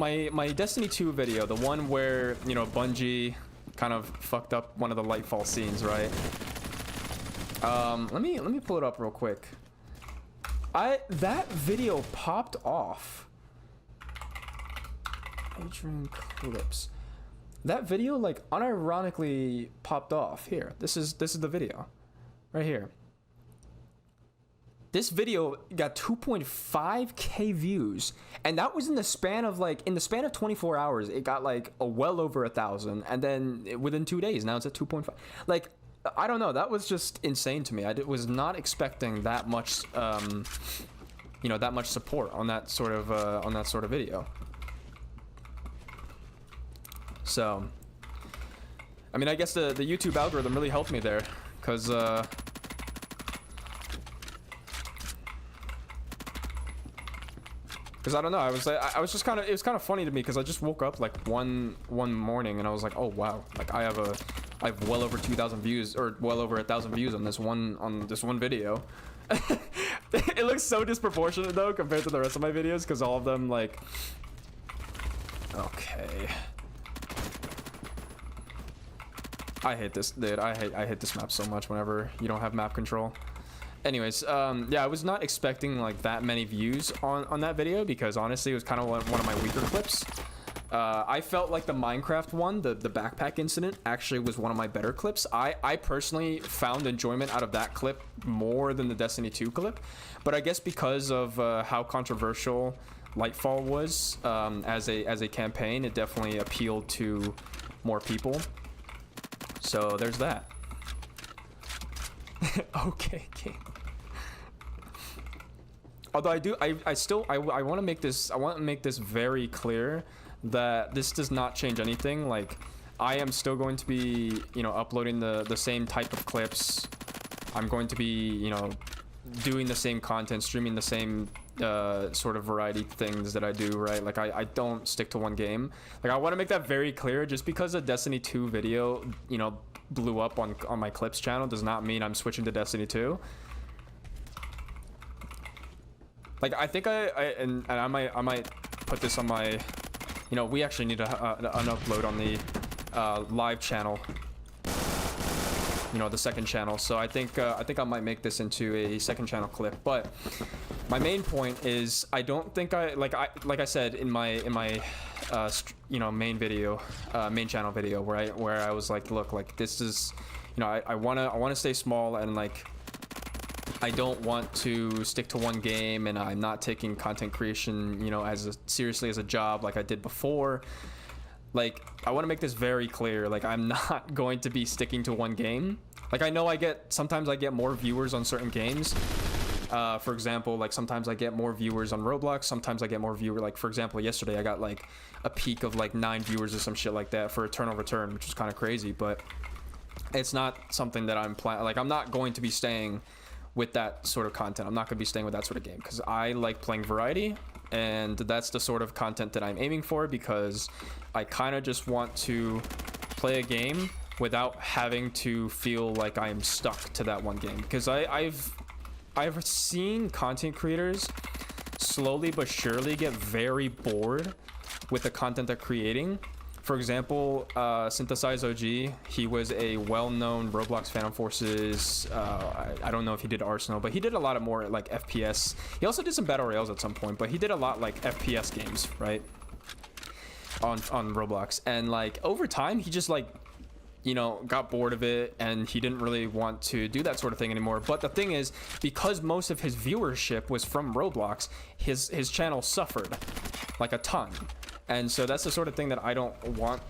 My Destiny 2 video, the one where, you know, Bungie kind of fucked up one of the Lightfall scenes, right? Let me pull it up real quick. That video popped off. Adrian clips. That video like unironically popped off. Here. This is the video. Right here. This video got 2.5k views, and that was in the span of 24 hours. It got like well over 1,000, and then within 2 days, now it's at 2.5. Like, I don't know. That was just insane to me. I was not expecting that much, you know, that much support on that sort of video. So, I mean, I guess the YouTube algorithm really helped me there, because I don't know, I was just kind of, it was kind of funny to me because I just woke up like one morning and I was like, oh wow, like I have well over 2,000 views, or well over 1,000 views on this one video. It looks so disproportionate though compared to the rest of my videos, because all of them like, okay, I hate this, dude. I hate this map so much whenever you don't have map control. Anyways, yeah, I was not expecting like that many views on that video, because honestly it was kind of one of my weaker clips. I felt like the Minecraft one, the backpack incident, actually was one of my better clips. I personally found enjoyment out of that clip more than the Destiny 2 clip, but I guess because of how controversial Lightfall was as a campaign, it definitely appealed to more people. So there's that. Okay, game. Although I want to make this very clear that this does not change anything. Like, I am still going to be, you know, uploading the same type of clips. I'm going to be, you know, doing the same content, streaming the same sort of variety things that I do, right? Like, I don't stick to one game. Like, I want to make that very clear. Just because a Destiny 2 video, you know, blew up on my clips channel does not mean I'm switching to Destiny 2. Like, I think and I might put this on my, you know, we actually need an upload on the live channel, you know, the second channel. So I think I might make this into a second channel clip. But my main point is, I don't think like I said in my you know, main channel video, where I was like, look, like, this is, you know, I want to stay small, and like, I don't want to stick to one game, and I'm not taking content creation, you know, seriously as a job like I did before. Like, I want to make this very clear. Like, I'm not going to be sticking to one game. Like, I know sometimes I get more viewers on certain games. For example, like, sometimes I get more viewers on Roblox, sometimes I get more viewers, like, for example, yesterday I got like a peak of like 9 viewers or some shit like that for Eternal Return, which was kind of crazy. But it's not something that I'm planning. Like, I'm not going to be staying with that sort of content. I'm not going to be staying with that sort of game, because I like playing variety, and that's the sort of content that I'm aiming for, because I kind of just want to play a game without having to feel like I'm stuck to that one game. Because I've seen content creators slowly but surely get very bored with the content they're creating. For example, Synthesize OG, he was a well-known Roblox Phantom Forces, I don't know if he did Arsenal, but he did a lot of more like FPS. He also did some Battle Royales at some point, but he did a lot like FPS games, right? On Roblox. And like, over time, he just like, you know, got bored of it, and he didn't really want to do that sort of thing anymore. But the thing is, because most of his viewership was from Roblox, his channel suffered like a ton. And so that's the sort of thing that I don't want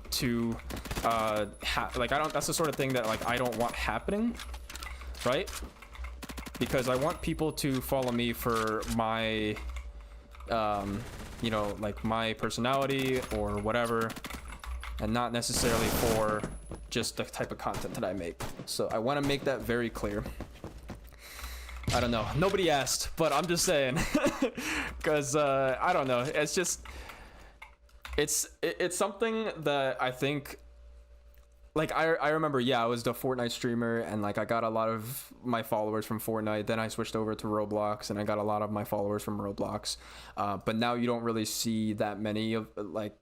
to that's the sort of thing that like I don't want happening, right? Because I want people to follow me for my you know, like my personality or whatever, and not necessarily for just the type of content that I make. So I want to make that very clear. I don't know, nobody asked, but I'm just saying. Because I don't know, it's just, it's something that I think like I remember, yeah, I was the Fortnite streamer, and like I got a lot of my followers from Fortnite. Then I switched over to Roblox, and I got a lot of my followers from Roblox. But now you don't really see that many of like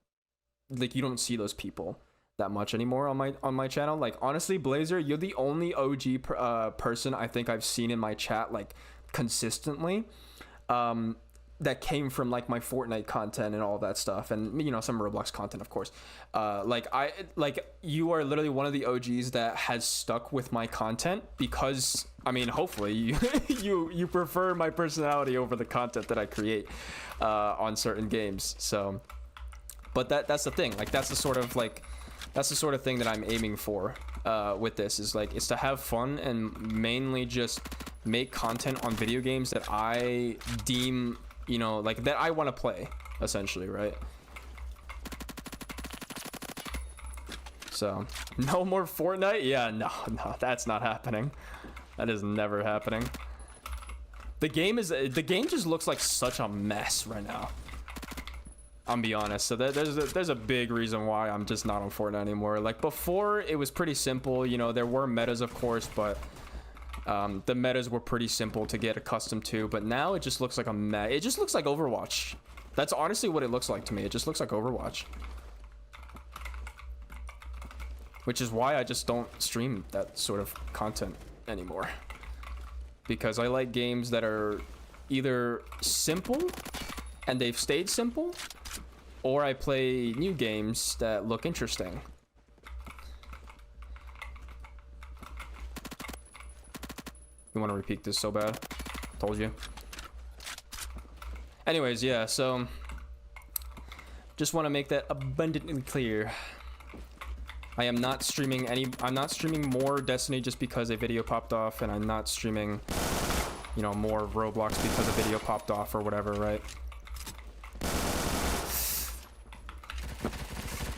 you don't see those people that much anymore on my channel. Like honestly, Blazer, you're the only OG person I think I've seen in my chat like consistently. That came from like my Fortnite content and all that stuff, and you know, some Roblox content, of course. You are literally one of the OGs that has stuck with my content because I mean, hopefully you prefer my personality over the content that I create on certain games. So, but that's the thing. Like that's the sort of thing that I'm aiming for with this is like it's to have fun and mainly just make content on video games that I deem, you know, like that I want to play, essentially, right? So, no more Fortnite? Yeah, no, that's not happening. That is never happening. The game just looks like such a mess right now. I'm be honest. So there's a big reason why I'm just not on Fortnite anymore. Like before, it was pretty simple. You know, there were metas, of course, but the metas were pretty simple to get accustomed to, but now it just looks like a mess. It just looks like Overwatch. That's honestly what it looks like to me. It just looks like Overwatch. Which is why I just don't stream that sort of content anymore. Because I like games that are either simple, and they've stayed simple, or I play new games that look interesting. You want to repeat this so bad? Told you. Anyways, yeah, so just want to make that abundantly clear. I'm not streaming more Destiny just because a video popped off, and I'm not streaming, you know, more Roblox because a video popped off or whatever, right?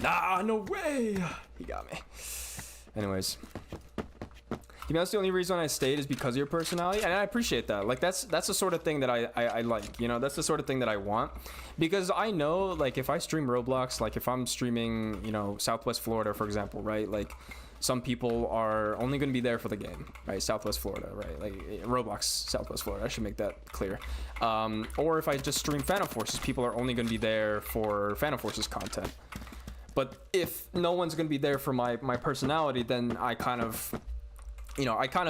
Nah, no way! He got me. Anyways. You know, that's the only reason I stayed is because of your personality, and I appreciate that. Like that's the sort of thing that I like, you know, that's the sort of thing that I want, because I know, like, if I stream Roblox, like if I'm streaming, you know, Southwest Florida, for example, right, like some people are only going to be there for the game, right? Southwest Florida, right? Like Roblox Southwest Florida, I should make that clear. Or if I just stream Phantom Forces, people are only going to be there for Phantom Forces content. But if no one's going to be there for my personality, then I kind of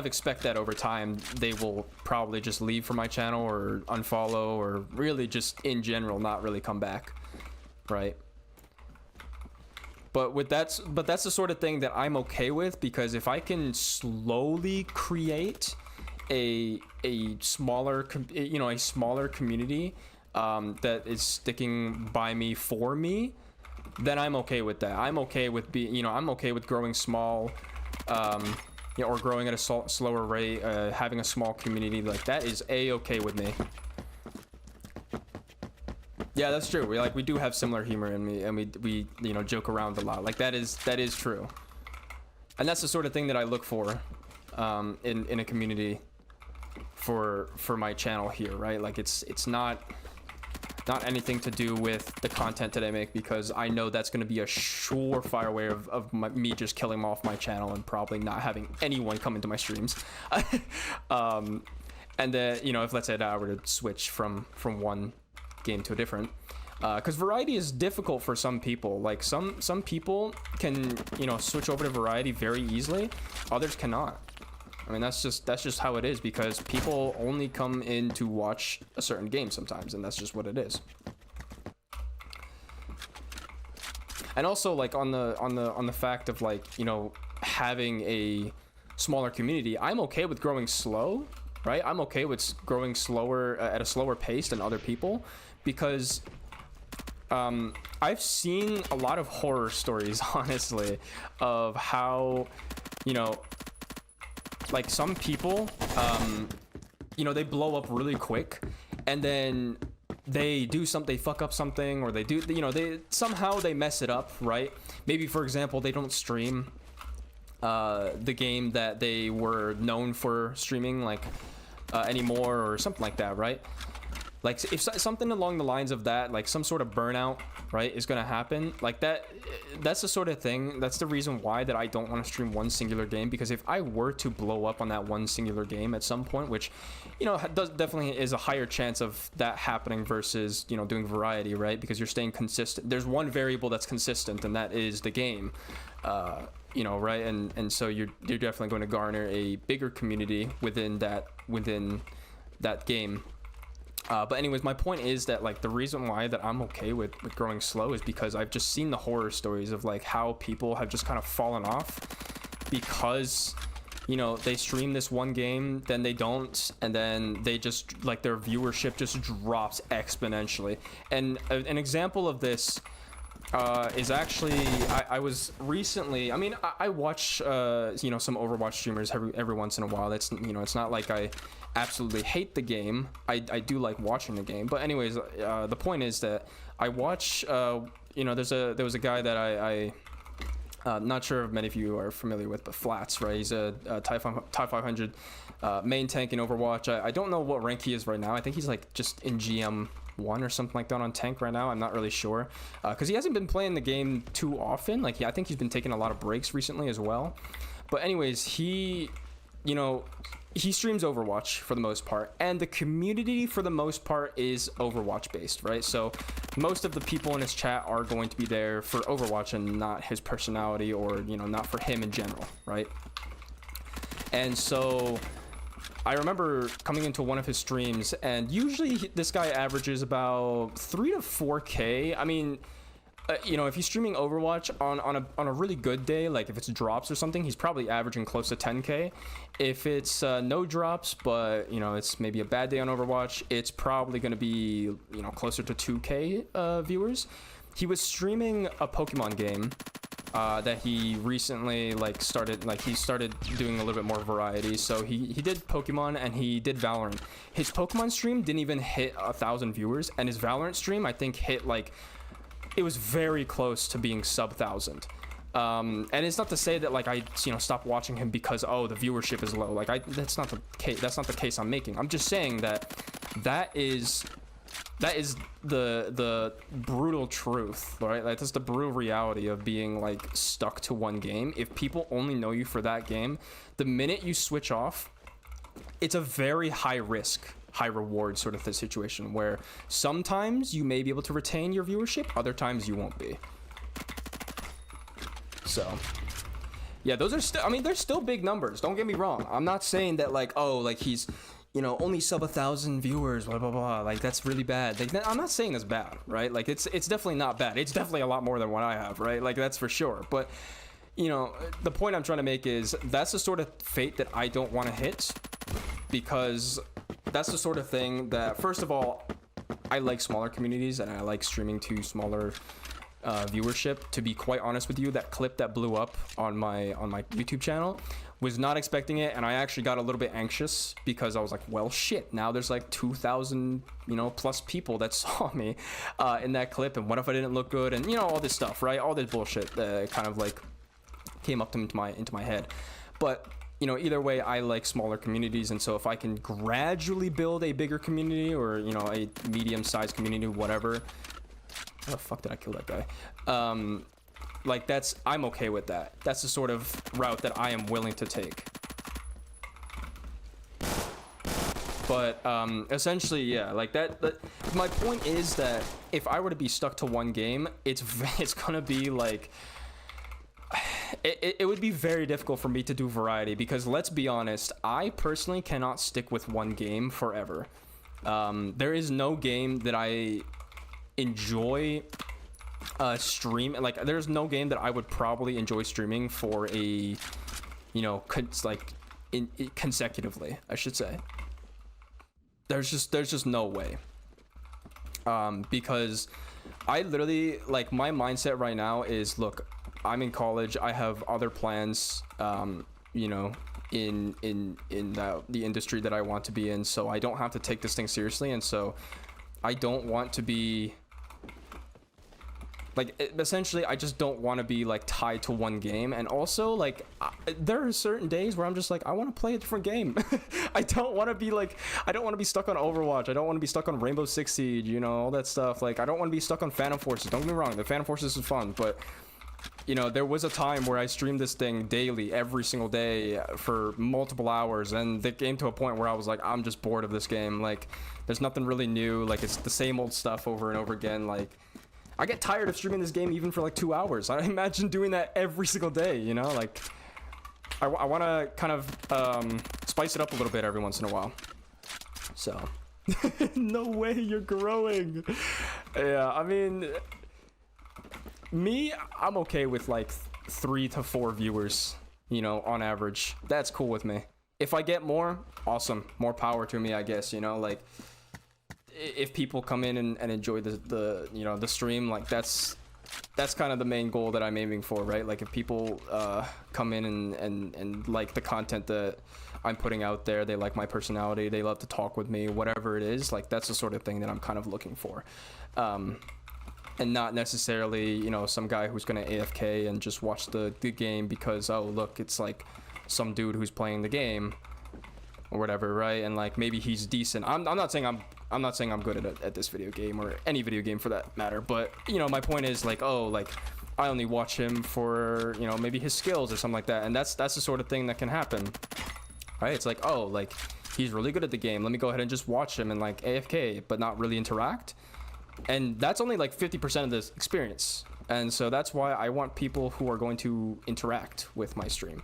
expect that over time they will probably just leave from my channel or unfollow, or really just in general not really come back, right? But that's the sort of thing that I'm okay with, because if I can slowly create a smaller community that is sticking by me for me, then I'm okay with that. I'm okay with I'm okay with growing small. Yeah, or growing at a slower rate, having a small community, like that is a-okay with me. Yeah, that's true. We do have similar humor, and we you know, joke around a lot. Like that is true, and that's the sort of thing that I look for in a community for my channel here, right? Like it's not anything to do with the content that I make, because I know that's going to be a surefire way of me just killing off my channel and probably not having anyone come into my streams. And then, you know, if let's say that I were to switch from one game to a different, because variety is difficult for some people. Like some people can, you know, switch over to variety very easily, others cannot. I mean, that's just how it is, because people only come in to watch a certain game sometimes, and that's just what it is. And also, like, on the fact of, like, you know, having a smaller community, I'm okay with growing slow, right? I'm okay with growing slower at a slower pace than other people, because I've seen a lot of horror stories, honestly, of how, you know, like some people, you know, they blow up really quick, and then they fuck up something, or they do, you know, they somehow mess it up, right? Maybe, for example, they don't stream the game that they were known for streaming, like anymore, or something like that, right? Like if something along the lines of that, like some sort of burnout, right, is gonna happen, like that's the sort of thing, that's the reason why that I don't want to stream one singular game. Because if I were to blow up on that one singular game at some point, which, you know, definitely is a higher chance of that happening versus, you know, doing variety, right? Because you're staying consistent. There's one variable that's consistent, and that is the game. You know, right? And so you're definitely going to garner a bigger community within that game. But anyways, my point is that, like, the reason why that I'm okay with growing slow is because I've just seen the horror stories of, like, how people have just kind of fallen off because, you know, they stream this one game, then they don't, and then they just, like, their viewership just drops exponentially. And an example of this is actually, I was recently, I mean, I watch, you know, some Overwatch streamers every once in a while. That's, you know, it's not like I absolutely hate the game. I do like watching the game. But anyways, the point is that I watch, you know, there was a guy that I not sure if many of you are familiar with, but Flats, right? He's a top 500 main tank in Overwatch. I don't know what rank he is right now. I think he's like just in GM 1 or something like that on tank right now. I'm not really sure because he hasn't been playing the game too often. Like, I think he's been taking a lot of breaks recently as well. But anyways, he, you know, he streams Overwatch for the most part, and the community for the most part is Overwatch based, right? So most of the people in his chat are going to be there for Overwatch and not his personality, or, you know, not for him in general, right? And so I remember coming into one of his streams, and usually this guy averages about 3 to 4K. I mean, you know, if he's streaming Overwatch on a really good day, like if it's drops or something, he's probably averaging close to 10K. If it's no drops, but, you know, it's maybe a bad day on Overwatch, it's probably going to be, you know, closer to 2K viewers. He was streaming a Pokemon game that he recently started doing a little bit more variety. So he did Pokemon and he did Valorant. His Pokemon stream didn't even hit 1,000 viewers, and his Valorant stream, I think, hit like, it was very close to being sub 1,000. And it's not to say that, like, I, you know, stopped watching him because, oh, the viewership is low. Like, that's not the case. That's not the case I'm making. I'm just saying that is the brutal truth, right? Like, that's the brutal reality of being, like, stuck to one game. If people only know you for that game, the minute you switch off, it's a very high risk, high reward sort of situation where sometimes you may be able to retain your viewership, other times you won't be. So yeah, those are still, I mean, they're still big numbers, don't get me wrong. I'm not saying that, like, oh, like, he's, you know, only sub 1,000 viewers, blah blah blah, like, that's really bad. Like, I'm not saying that's bad, right? Like, it's definitely not bad. It's definitely a lot more than what I have, right? Like, that's for sure. But, you know, the point I'm trying to make is that's the sort of fate that I don't want to hit, because that's the sort of thing that, first of all, I like smaller communities and I like streaming to smaller viewership. To be quite honest with you, that clip that blew up on my YouTube channel, was not expecting it, and I actually got a little bit anxious because I was like, well, shit, now there's like 2,000, you know, plus people that saw me in that clip, and what if I didn't look good, and, you know, all this stuff, right? All this bullshit that kind of like came up into my head. But, you know, either way, I like smaller communities, and so if I can gradually build a bigger community, or, you know, a medium-sized community, whatever. How the fuck did I kill that guy? Like, I'm okay with that. That's the sort of route that I am willing to take. But essentially, yeah, like that my point is that if I were to be stuck to one game, it's gonna be like, it would be very difficult for me to do variety, because let's be honest, I personally cannot stick with one game forever. There is no game that I enjoy stream, like, there's no game that I would probably enjoy streaming for a, you know, consecutively, I should say. There's just no way. Because I literally, like, my mindset right now is, look, I'm in college, I have other plans, you know, in the industry that I want to be in, so I don't have to take this thing seriously, and so I don't want to be Like essentially I just don't want to be like tied to one game. And also like there are certain days where I'm just like, I want to play a different game. I don't want to be like, I don't want to be stuck on Overwatch. I don't want to be stuck on Rainbow Six Siege, you know, all that stuff. Like I don't want to be stuck on Phantom Forces. Don't get me wrong, the Phantom Forces is fun, but you know, there was a time where I streamed this thing daily, every single day for multiple hours, and it came to a point where I was like, I'm just bored of this game. Like there's nothing really new. Like it's the same old stuff over and over again. Like I get tired of streaming this game even for like 2 hours. I imagine doing that every single day, you know? Like, I want to kind of spice it up a little bit every once in a while. So, no way you're growing. Yeah, I mean, me, I'm okay with like 3 to 4 viewers, you know, on average. That's cool with me. If I get more, awesome. More power to me, I guess, you know? Like, if people come in and enjoy the you know, the stream, like that's kind of the main goal that I'm aiming for, right? Like if people come in and like the content that I'm putting out there, they like my personality, they love to talk with me, whatever it is, like that's the sort of thing that I'm kind of looking for. And not necessarily, you know, some guy who's gonna AFK and just watch the game because, oh look, it's like some dude who's playing the game or whatever, right? And like maybe he's decent. I'm not saying I'm good at this video game or any video game for that matter, but you know, my point is like, oh, like I only watch him for, you know, maybe his skills or something like that, and that's the sort of thing that can happen, right? It's like, oh, like he's really good at the game, let me go ahead and just watch him and like AFK but not really interact, and that's only like 50% of this experience. And so that's why I want people who are going to interact with my stream,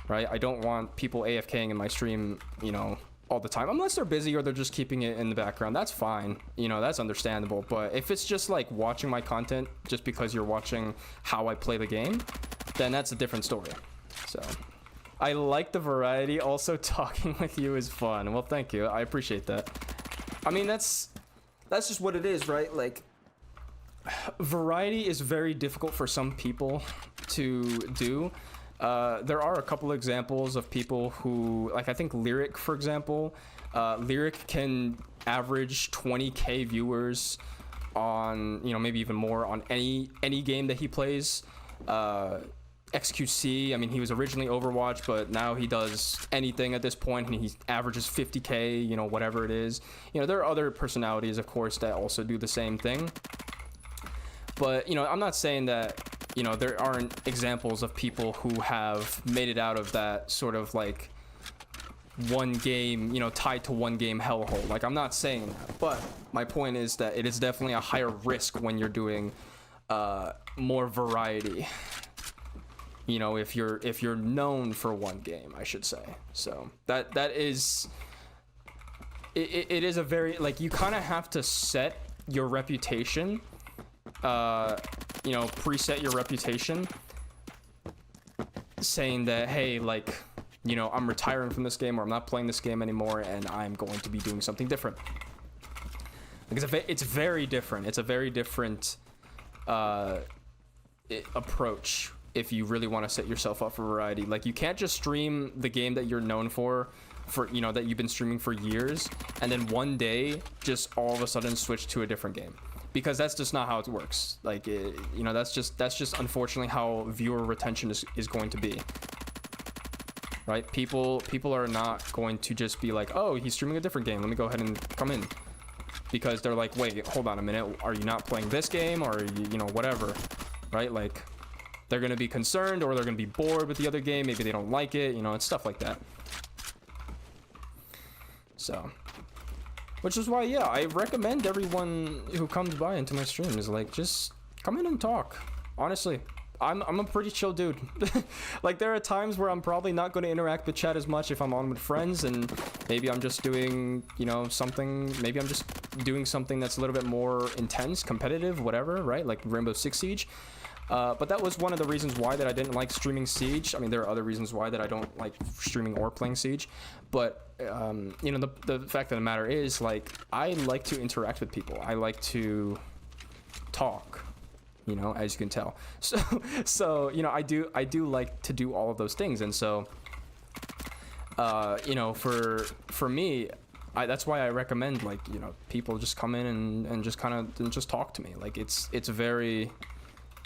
right? I don't want people AFKing in my stream, you know, all the time, unless they're busy or they're just keeping it in the background. That's fine, you know, that's understandable. But if it's just like watching my content just because you're watching how I play the game, then that's a different story. So I like the variety. Also, talking with you is fun. Well, thank you, I appreciate that. I mean, that's just what it is, right? Like variety is very difficult for some people to do. There are a couple examples of people who, like I think Lyric, for example, Lyric can average 20k viewers on, you know, maybe even more on any game that he plays. XQC, I mean, he was originally Overwatch, but now he does anything at this point, and he averages 50k, you know, whatever it is. You know, there are other personalities, of course, that also do the same thing. But, you know, I'm not saying that, you know, there aren't examples of people who have made it out of that sort of like one game, you know, tied to one game hellhole. Like, I'm not saying that, but my point is that it is definitely a higher risk when you're doing more variety. You know, if you're known for one game, I should say. So that is it is a very, like, you kind of have to set your reputation. You know, preset your reputation saying that, hey, like, you know, I'm retiring from this game, or I'm not playing this game anymore, and I'm going to be doing something different. Because it's very different. It's a very different approach if you really want to set yourself up for variety. Like, you can't just stream the game that you're known for, you know, that you've been streaming for years, and then one day just all of a sudden switch to a different game. Because that's just not how it works. Like, you know, that's just unfortunately how viewer retention is going to be, right? People are not going to just be like, oh, he's streaming a different game, let me go ahead and come in, because they're like, wait, hold on a minute, are you not playing this game, or you know, whatever, right? Like, they're gonna be concerned, or they're gonna be bored with the other game, maybe they don't like it, you know, it's stuff like that. So, which is why, yeah, I recommend everyone who comes by into my streams, like, just come in and talk. Honestly, I'm a pretty chill dude. Like, there are times where I'm probably not going to interact with chat as much if I'm on with friends, and maybe I'm just doing, you know, something, maybe I'm just doing something that's a little bit more intense, competitive, whatever, right? Like Rainbow Six Siege. But that was one of the reasons why that I didn't like streaming Siege. I mean, there are other reasons why that I don't like streaming or playing Siege, but you know, the fact of the matter is, like, I like to interact with people. I like to talk, you know, as you can tell. So you know, I do like to do all of those things, and so you know, for me, that's why I recommend, like, you know, people just come in and just kind of just talk to me. Like, it's very,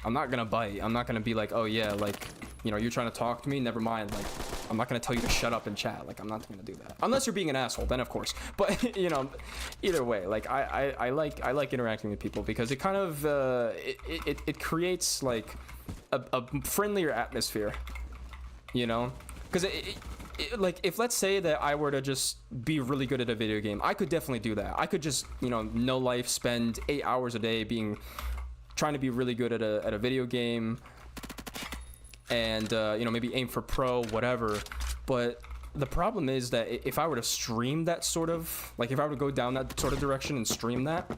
I'm not gonna bite. I'm not gonna be like, oh yeah, like, you know, you're trying to talk to me, never mind. Like, I'm not gonna tell you to shut up and chat. Like, I'm not gonna do that unless you're being an asshole, then of course. But you know, either way, like, I like interacting with people because it kind of it creates like a friendlier atmosphere, you know, because like, if let's say that I were to just be really good at a video game, I could definitely do that. I could just, you know, no life, spend 8 hours a day trying to be really good at a video game, and you know, maybe aim for pro, whatever. But the problem is that if I were to stream that sort of, like, if I were to go down that sort of direction and stream that,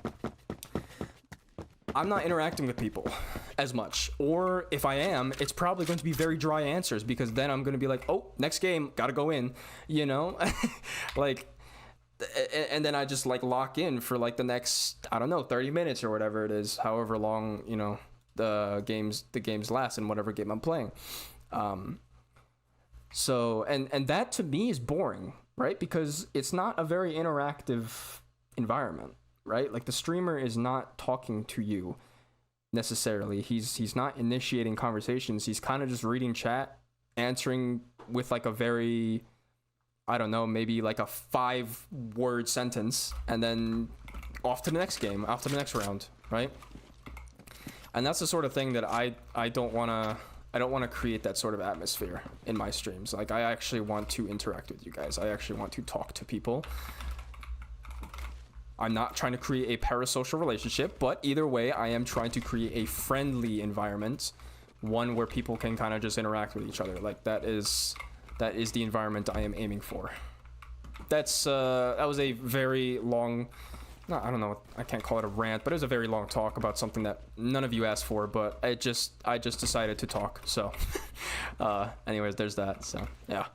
I'm not interacting with people as much. Or if I am, it's probably going to be very dry answers, because then I'm going to be like, oh, next game, gotta go in, you know? Like, and then I just like lock in for like the next, I don't know, 30 minutes or whatever it is, however long, you know, the games last in whatever game I'm playing. So, and that to me is boring, right? Because it's not a very interactive environment, right? Like, the streamer is not talking to you necessarily. He's not initiating conversations. He's kind of just reading chat, answering with like a very, I don't know, maybe like a 5-word sentence, and then off to the next game, off to the next round, right? And that's the sort of thing that I don't want to create that sort of atmosphere in my streams. Like, I actually want to interact with you guys. I actually want to talk to people. I'm not trying to create a parasocial relationship, but either way, I am trying to create a friendly environment, one where people can kind of just interact with each other. Like, that is the environment I am aiming for. That was a very long, I don't know, I can't call it a rant, but it was a very long talk about something that none of you asked for, but I just decided to talk. So anyways, there's that. So yeah.